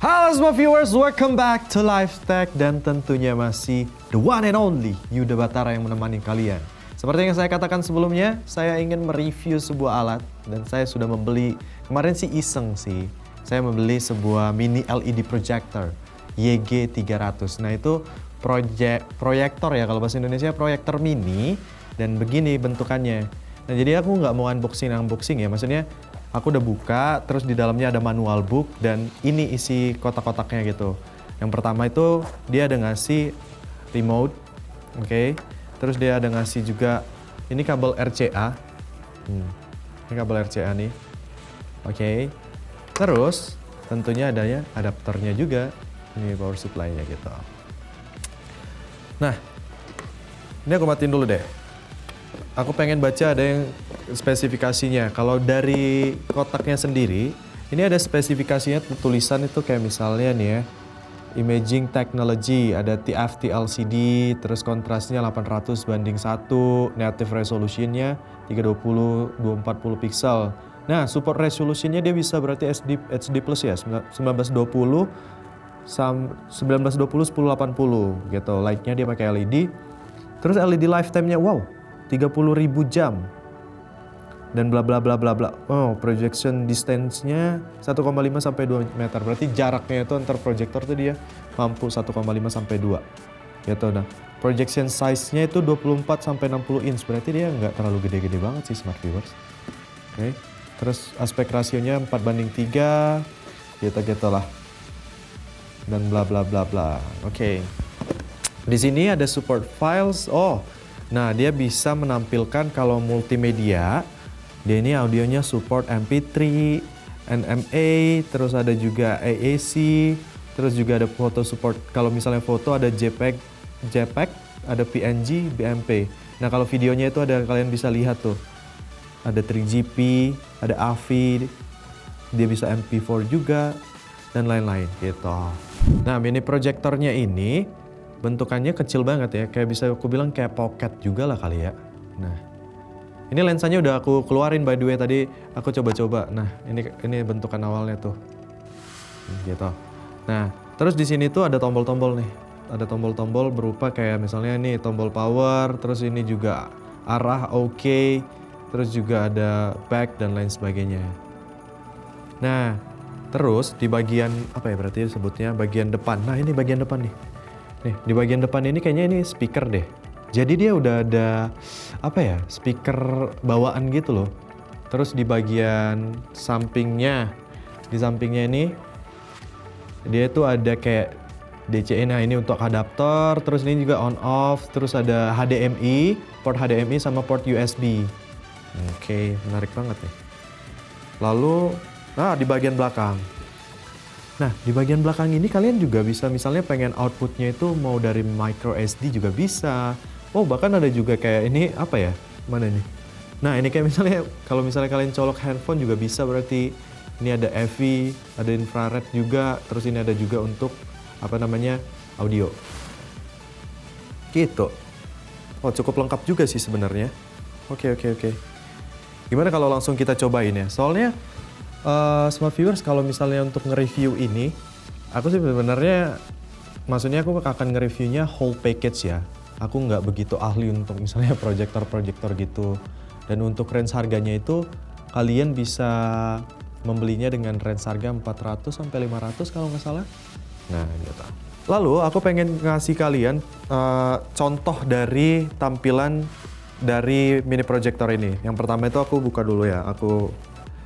Halo semua viewers, welcome back to Lifetech dan tentunya masih the one and only Yuda Batara yang menemani kalian. Seperti yang saya katakan sebelumnya, saya ingin mereview sebuah alat dan saya sudah membeli, kemarin sih iseng sih, saya membeli sebuah mini LED projector YG300. Nah itu proyektor ya, kalau bahasa Indonesia proyektor mini dan begini bentukannya. Nah jadi aku nggak mau unboxing ya, maksudnya aku udah buka, terus di dalamnya ada manual book dan ini isi kotak-kotaknya gitu. Yang pertama itu dia ada ngasih remote, oke. Terus dia ada ngasih juga ini kabel RCA. Ini kabel RCA nih, oke. Terus tentunya adanya adapternya juga, ini power supply-nya gitu. Nah, ini aku matiin dulu deh. Aku pengen baca ada yang spesifikasinya. Kalau dari kotaknya sendiri, ini ada spesifikasinya tulisan itu kayak misalnya nih ya, imaging technology, ada TFT LCD, terus kontrasnya 800:1, native resolutionnya 320 240 pixel. Nah, support resolutionnya dia bisa berarti HD plus ya, 1920 1080 gitu. Light-nya dia pakai LED. Terus LED lifetime-nya wow, 30.000 jam dan bla bla bla bla bla. Oh, projection distance-nya 1,5 sampai 2 meter. Berarti jaraknya itu antar proyektor tuh dia mampu 1,5 sampai 2. Gitu. Nah, projection size-nya itu 24 sampai 60 inch. Berarti dia nggak terlalu gede-gede banget sih smart viewers. Oke. Terus aspek rasionya 4:3 gitu-gitu lah. Dan bla bla bla bla. Oke. Di sini ada support files. Oh, nah, dia bisa menampilkan kalau multimedia, dia ini audionya support MP3, NMA, terus ada juga AAC, terus juga ada foto support. Kalau misalnya foto ada JPEG, ada PNG, BMP. Nah, kalau videonya itu ada, kalian bisa lihat tuh. Ada 3GP, ada AVI, dia bisa MP4 juga, dan lain-lain gitu. Nah, mini proyektornya ini bentukannya kecil banget ya, kayak bisa aku bilang kayak pocket juga lah kali ya. Nah, ini lensanya udah aku keluarin by the way, tadi aku coba-coba. Nah, ini bentukan awalnya tuh, gitu. Nah, terus di sini tuh ada tombol-tombol nih, ada tombol-tombol berupa kayak misalnya ini tombol power, terus ini juga arah OK, terus juga ada back dan lain sebagainya. Nah, terus di bagian apa ya berarti sebutnya bagian depan. Nah, ini bagian depan nih. Nih, di bagian depan ini kayaknya ini speaker deh. Jadi dia udah ada apa ya, speaker bawaan gitu loh. Terus di bagian sampingnya, di sampingnya ini dia tuh ada kayak DCI. Nah, ini untuk adaptor, terus ini juga on off, terus ada HDMI, port HDMI sama port USB. Oke, menarik banget nih. Lalu, nah di bagian belakang. Nah, di bagian belakang ini kalian juga bisa misalnya pengen outputnya itu mau dari micro SD juga bisa. Oh, bahkan ada juga kayak ini apa ya? Mana nih? Nah, ini kayak misalnya kalau misalnya kalian colok handphone juga bisa, berarti ini ada AV, ada infrared juga, terus ini ada juga untuk apa namanya? Audio. Gitu. Oh, cukup lengkap juga sih sebenarnya. Oke. Gimana kalau langsung kita cobain ya? Soalnya smart viewers, kalau misalnya untuk nge-review ini, aku sih sebenarnya, maksudnya aku akan nge-reviewnya whole package ya. Aku nggak begitu ahli untuk misalnya proyektor gitu. Dan untuk range harganya itu, kalian bisa membelinya dengan range harga 400 sampai 500 kalau nggak salah. Nah, gitu. Lalu aku pengen ngasih kalian contoh dari tampilan dari mini proyektor ini. Yang pertama itu aku buka dulu ya.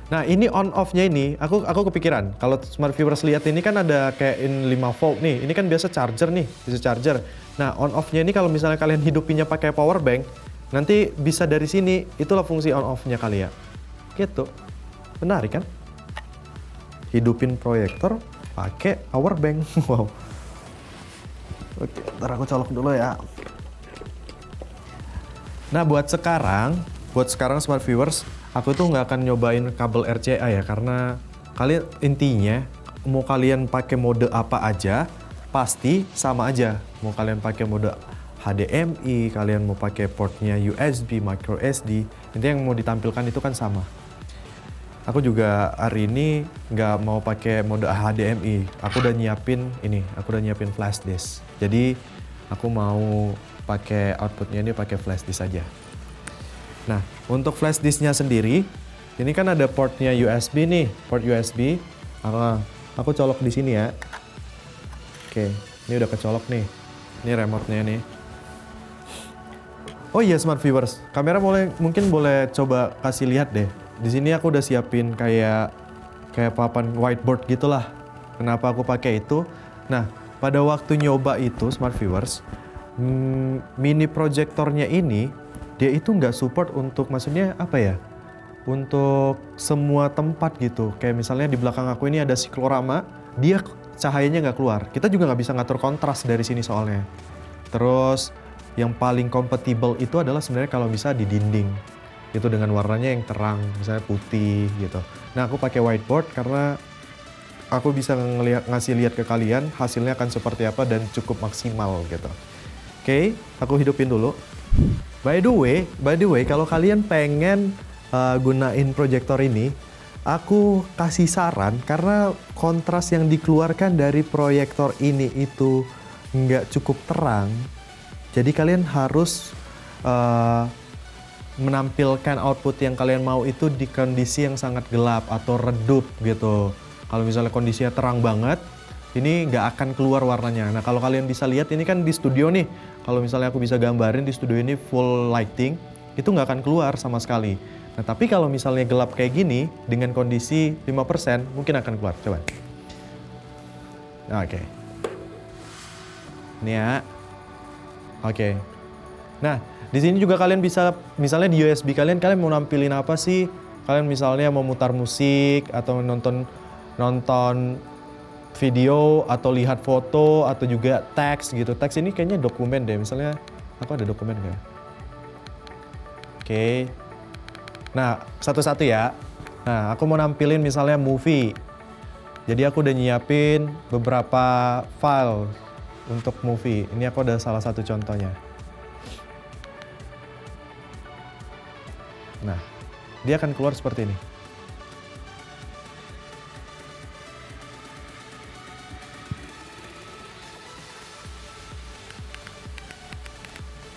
Nah, ini on off-nya ini, aku kepikiran. Kalau smart viewers lihat ini kan ada kayak in 5 volt nih. Ini kan biasa charger nih, bisa charger. Nah, on off-nya ini kalau misalnya kalian hidupinnya pakai power bank, nanti bisa dari sini. Itulah fungsi on off-nya kali ya. Gitu. Menarik kan? Hidupin proyektor pakai power bank. Wow. Oke, ntar aku colok dulu ya. Nah, buat sekarang smart viewers, aku tuh nggak akan nyobain kabel RCA ya, karena kalian intinya mau kalian pakai mode apa aja pasti sama aja. Mau kalian pakai mode HDMI, kalian mau pakai portnya USB, micro SD, intinya yang mau ditampilkan itu kan sama. aku juga hari ini nggak mau pakai mode HDMI. Aku udah nyiapin flash disk. Jadi aku mau pakai outputnya ini pakai flash disk aja. Nah, untuk flash disknya sendiri, ini kan ada portnya USB nih, port USB. Aku colok di sini ya. Oke, ini udah kecolok nih. Ini remote-nya nih. Oh iya smart viewers, kamera mungkin boleh coba kasih lihat deh. Di sini aku udah siapin kayak papan whiteboard gitulah. Kenapa aku pakai itu? Nah, pada waktu nyoba itu smart viewers, mini projectornya ini dia itu nggak support untuk, maksudnya apa ya? Untuk semua tempat gitu. Kayak misalnya di belakang aku ini ada siklorama, dia cahayanya nggak keluar. Kita juga nggak bisa ngatur kontras dari sini soalnya. Terus yang paling kompatibel itu adalah sebenarnya kalau bisa di dinding. Itu dengan warnanya yang terang, misalnya putih gitu. Nah, aku pakai whiteboard karena aku bisa ngasih lihat ke kalian hasilnya akan seperti apa dan cukup maksimal gitu. Oke, aku hidupin dulu. By the way, kalau kalian pengen gunain proyektor ini, aku kasih saran karena kontras yang dikeluarkan dari proyektor ini itu nggak cukup terang. Jadi kalian harus menampilkan output yang kalian mau itu di kondisi yang sangat gelap atau redup gitu. Kalau misalnya kondisinya terang banget, ini nggak akan keluar warnanya. Nah, kalau kalian bisa lihat ini kan di studio nih. Kalau misalnya aku bisa gambarin di studio ini full lighting, itu nggak akan keluar sama sekali. Nah, tapi kalau misalnya gelap kayak gini dengan kondisi 5% mungkin akan keluar. Coba. Oke. Ini ya. Oke. Nah, di sini juga kalian bisa, misalnya di USB kalian mau nampilin apa sih? Kalian misalnya mau mutar musik atau nonton video atau lihat foto atau juga teks gitu. Teks ini kayaknya dokumen deh. Misalnya aku ada dokumen nggak? Oke. Nah, satu-satu ya. Nah, aku mau nampilin misalnya movie. Jadi aku udah nyiapin beberapa file untuk movie. Ini aku ada salah satu contohnya. Nah, dia akan keluar seperti ini.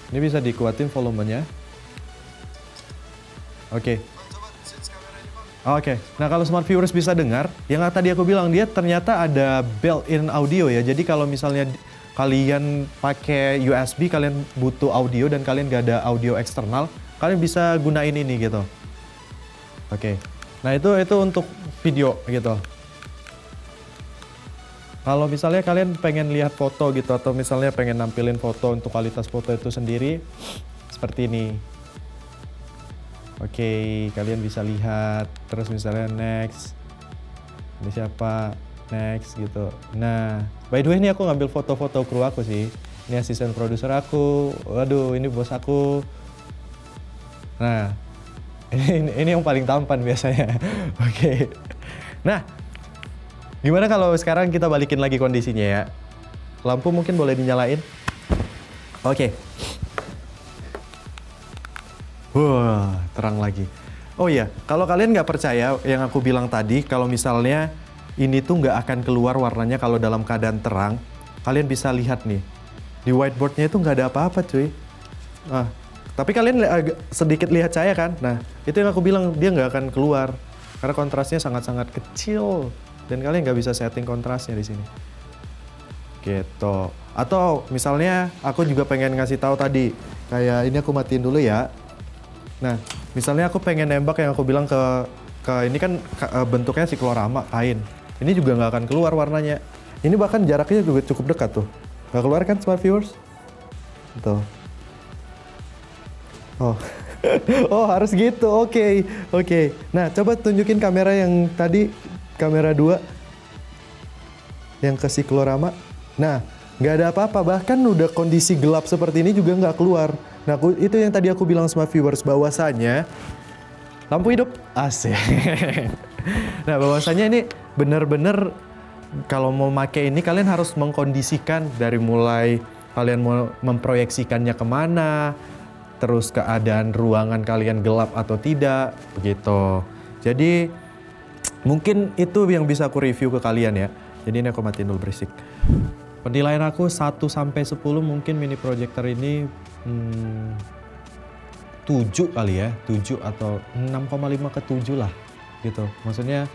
Ini bisa dikuatin volumenya. Oke. Oke, nah kalau smart viewers bisa dengar, yang tadi aku bilang dia ternyata ada built-in audio ya. Jadi kalau misalnya kalian pakai USB, kalian butuh audio dan kalian gak ada audio eksternal, kalian bisa gunain ini gitu. Oke, nah itu untuk video gitu. Kalau misalnya kalian pengen lihat foto gitu atau misalnya pengen nampilin foto untuk kualitas foto itu sendiri, seperti ini. Oke, kalian bisa lihat, terus misalnya next, ini siapa, next gitu. Nah, by the way ini aku ngambil foto-foto kru aku sih. Ini asisten produser aku, waduh ini bos aku. Nah, ini yang paling tampan biasanya. Oke. Nah, gimana kalau sekarang kita balikin lagi kondisinya ya. Lampu mungkin boleh dinyalain. Oke. Wah, terang lagi. Oh iya, kalau kalian nggak percaya yang aku bilang tadi, kalau misalnya ini tuh nggak akan keluar warnanya kalau dalam keadaan terang, kalian bisa lihat nih. Di whiteboardnya itu nggak ada apa-apa cuy. Nah, tapi kalian sedikit lihat saya kan? Nah, itu yang aku bilang, dia nggak akan keluar. Karena kontrasnya sangat-sangat kecil. Dan kalian nggak bisa setting kontrasnya di sini. Gitu. Atau misalnya aku juga pengen ngasih tahu tadi. Kayak ini aku matiin dulu ya. Nah, misalnya aku pengen nembak yang aku bilang ke ini kan bentuknya siklorama kain. Ini juga nggak akan keluar warnanya. Ini bahkan jaraknya juga cukup dekat tuh. Nggak keluar kan smart viewers? Tuh. Oh. Oh, harus gitu. Oke. Nah, coba tunjukin kamera yang tadi, kamera 2. Yang ke siklorama. Nah, nggak ada apa-apa. Bahkan udah kondisi gelap seperti ini juga nggak keluar. Nah, itu yang tadi aku bilang smart viewers, bahwasanya lampu hidup. Asik. Nah, bahwasanya ini benar-benar kalau mau pakai ini kalian harus mengkondisikan dari mulai kalian mau memproyeksikannya kemana, terus keadaan ruangan kalian gelap atau tidak, begitu. Jadi Mungkin itu yang bisa aku review ke kalian ya. Jadi ini aku matiin dulu berisik. Penilaian aku 1 sampai 10 mungkin mini projector ini 7 kali ya. 7 atau 6,5 ke 7 lah gitu. Maksudnya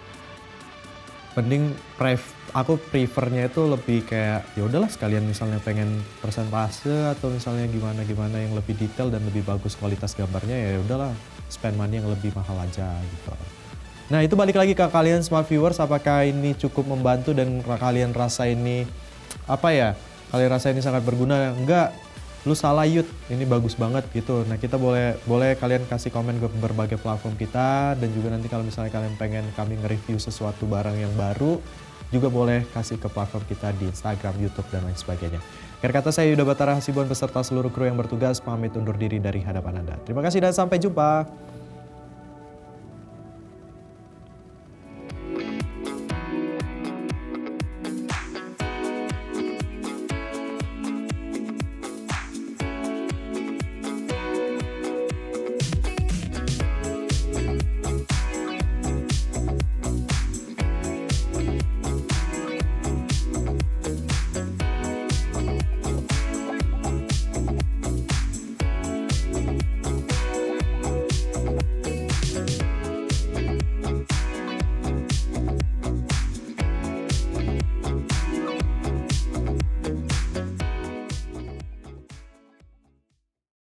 mending aku prefernya itu lebih kayak ya udahlah sekalian misalnya pengen persentase atau misalnya gimana yang lebih detail dan lebih bagus kualitas gambarnya ya udahlah spend money yang lebih mahal aja gitu. Nah itu balik lagi ke kalian smart viewers, apakah ini cukup membantu dan kalian rasa ini apa ya, kalian rasa ini sangat berguna? Enggak, lu salah Yud, ini bagus banget gitu. Nah kita boleh kalian kasih komen ke berbagai platform kita, dan juga nanti kalau misalnya kalian pengen kami nge-review sesuatu barang yang baru, juga boleh kasih ke platform kita di Instagram, YouTube, dan lain sebagainya. Akhir kata saya Yuda Batara Hasibuan beserta seluruh kru yang bertugas pamit undur diri dari hadapan Anda. Terima kasih dan sampai jumpa.